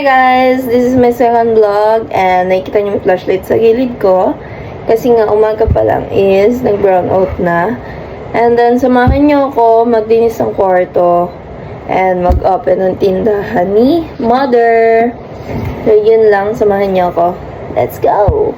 Hi guys! This is my second vlog and nakikita niyo may flashlight sa gilid ko kasi nga umaga pa lang is nag-brown out na. And then samahan niyo ako maglinis ng kwarto and mag-open ng tindahan ni Mother. So yun lang, samahan niyo ako. Let's go!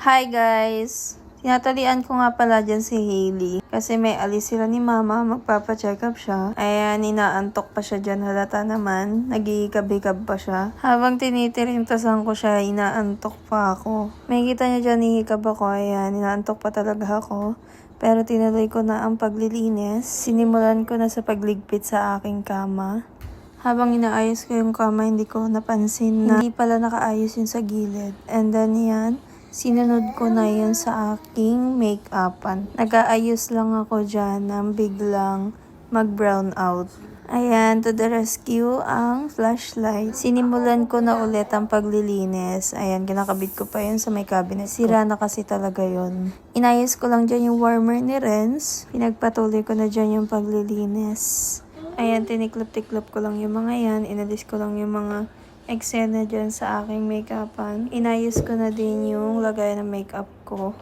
Hi guys! Tinatalian ko nga pala dyan si Hailey kasi may alis sila ni Mama, magpapacheck up siya. Ayan, inaantok pa siya dyan, halata naman. Nagihikab-hikab pa siya. Habang tinitirintasan ko siya, inaantok pa ako. May kita niyo dyan, ihikab ako. Ayan, inaantok pa talaga ako. Pero tinuloy ko na ang paglilinis. Sinimulan ko na sa pagligpit sa aking kama. Habang inaayos ko yung kama, hindi ko napansin na hindi pala nakaayos yun sa gilid. And then yan, sinunod ko na yun sa aking make-upan. Nag-aayos lang ako dyan nang biglang mag-brown out. Ayan, to the rescue ang flashlight. Sinimulan ko na ulit ang paglilinis. Ayan, kinakabit ko pa yun sa may cabinet. Sira na kasi talaga yun. Inayos ko lang dyan yung warmer ni Renz. Pinagpatuloy ko na dyan yung paglilinis. Ayan, tiniklop-tiklop ko lang yung mga yan. Inalis ko lang yung mga eksena dyan sa aking make-upan. Inayos ko na din yung lagay ng make-up ko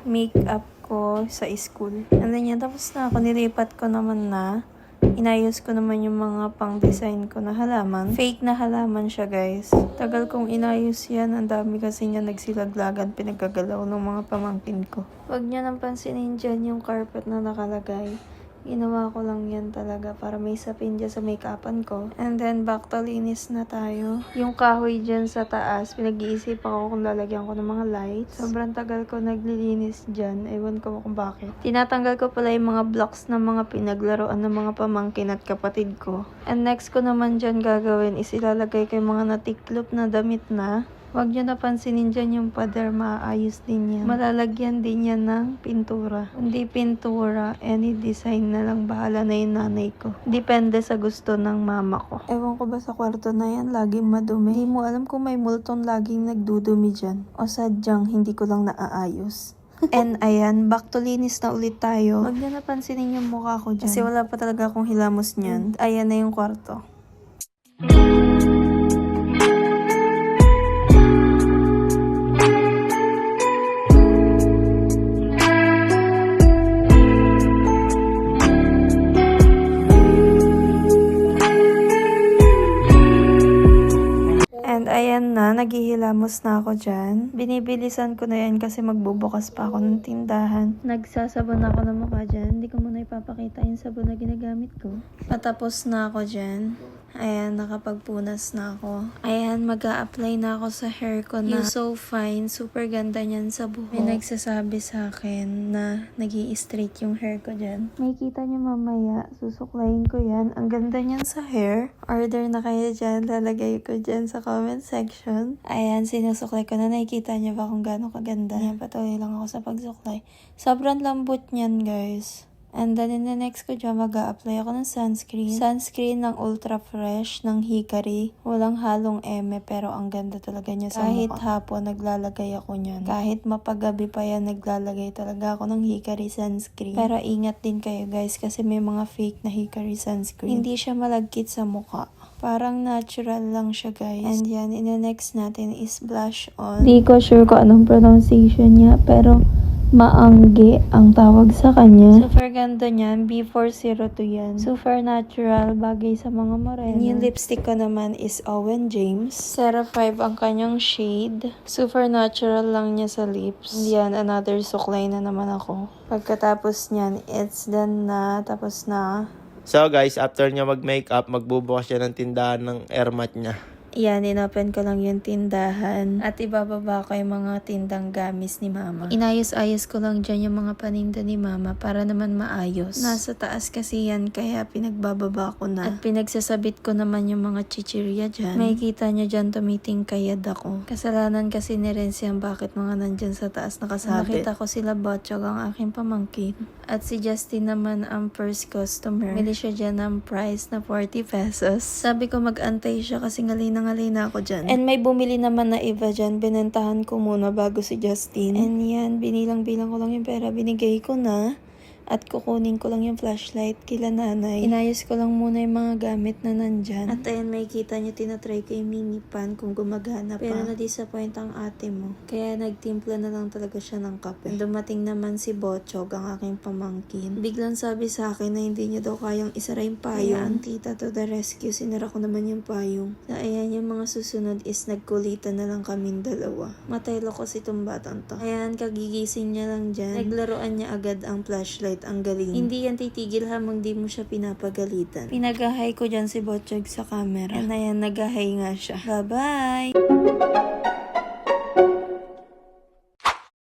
sa school. And then yan, tapos na ako. Nilipat ko naman na. Inayos ko naman yung mga pang-design ko na halaman. Fake na halaman siya, guys. Tagal kong inayos yan. Ang dami kasi niya nagsilaglagan, pinagkagalaw ng mga pamangkin ko. Huwag niyo nang pansinin dyan yung carpet na nakalagay. Ginawa ko lang yan talaga para may sapin dyan sa make-upan ko. And then, back to linis na tayo. Yung kahoy dyan sa taas, pinag-iisip ako kung lalagyan ko ng mga lights. Sobrang tagal ko naglilinis dyan. Ewan ko kung bakit. Tinatanggal ko pala yung mga blocks ng mga pinaglaruan ng mga pamangkin at kapatid ko. And next ko naman dyan gagawin is ilalagay ko yung mga natiklop na damit na. Huwag nyo napansinin dyan yung pader, maayos din yan. Malalagyan din yan ng pintura. Hindi pintura, any design na lang, bahala na yung nanay ko. Depende sa gusto ng mama ko. Ewan ko ba sa kwarto na yan, laging madumi. Hindi mo alam kung may multong laging nagdudumi dyan. O sadyang hindi ko lang naaayos. And ayan, back to linis na ulit tayo. Huwag nyo napansinin yung mukha ko dyan. Kasi wala pa talaga akong hilamos niyan. Ayan na yung kwarto. And ayan na, naghihilamos na ako dyan. Binibilisan ko na yan kasi magbubukas pa ako ng tindahan. Nagsasabon ako ng mukha dyan. Hindi ko muna ipapakita yung sabon na ginagamit ko. Patapos na ako dyan. Ayan, nakapagpunas na ako. Ayan, mag-a-apply na ako sa hair ko na So Fine. Super ganda niyan sa buhok. May nagsasabi sa akin na nag-i-straight yung hair ko dyan. May kita niyo mamaya. Susuklayin ko yan. Ang ganda niyan sa hair. Order na kayo dyan. Lalagay ko dyan sa comment section. Ayan, sinusuklay ko na. Nakikita niyo ba kung gaano kaganda? Ayan, patuloy lang ako sa pagsuklay. Sobrang lambot niyan, guys. And then in the next ko dyan, mag-a-apply ako ng sunscreen. Sunscreen ng Ultra Fresh ng Hikari. Walang halong eme pero ang ganda talaga niya sa kahit mukha. Kahit hapon, naglalagay ako niyan. Kahit mapagabi pa yan, naglalagay talaga ako ng Hikari sunscreen. Pero ingat din kayo guys kasi may mga fake na Hikari sunscreen. Hindi siya malagkit sa mukha. Parang natural lang siya guys. And yan, in the next natin is blush on. Di ko sure kung anong pronunciation niya pero Maangge ang tawag sa kanya. Super ganda niyan. B402 yan. Super natural. Bagay sa mga morena. And yung lipstick ko naman is Owen James. Cera 5 ang kanyang shade. Super natural lang niya sa lips. Yan, another suklay na naman ako. Pagkatapos niyan, it's done na. Tapos na. So guys, after niya mag-makeup, magbubukas siya ng tindahan ng airmat niya. Yan, inopen ko lang yung tindahan at ibababa ko yung mga tindang gamis ni Mama. Inayos-ayos ko lang dyan yung mga paninda ni Mama para naman maayos. Nasa taas kasi yan kaya pinagbababa ko na. At pinagsasabit ko naman yung mga chichirya dyan. May kita nyo dyan tumitingkayad ako. Kasalanan kasi ni Renzian bakit mga nandyan sa taas nakasabit. Nakita ko sila Botchog ang aking pamangkin. At si Justin naman ang first customer. Bili siya dyan ng price na 40 pesos. Sabi ko mag-antay siya kasi ngalay na ako dyan. And may bumili naman na iba dyan. Binentahan ko muna bago si Justin. And yan, binilang-bilang ko lang yung pera. Binigay ko na. at kukunin ko lang yung flashlight kila nanay. Inayos ko lang muna yung mga gamit na nandyan. At ayan, may kita nyo, tinatry ko yung mini pan kung gumagana pa. Pero na-disappoint ang ate mo. Kaya nagtimpla na lang talaga siya ng kape. And dumating naman si Botchog, ang aking pamangkin. Biglang sabi sa akin na hindi niya daw kayang isara yung payong. Ayan, tita to the rescue. Sinara ko naman yung payong. So ayan, yung mga susunod is nagkulitan na lang kaming dalawa. Mataylo ko si itong batang to. Ayan, kagigising niya lang dyan. Naglaruan niya agad ang flashlight. Ang galing. Hindi yan titigil habang di mo siya pinapagalitan. Pinagahay ko dyan si Botchog sa camera. And ayan, nagahay nga siya. Bye-bye!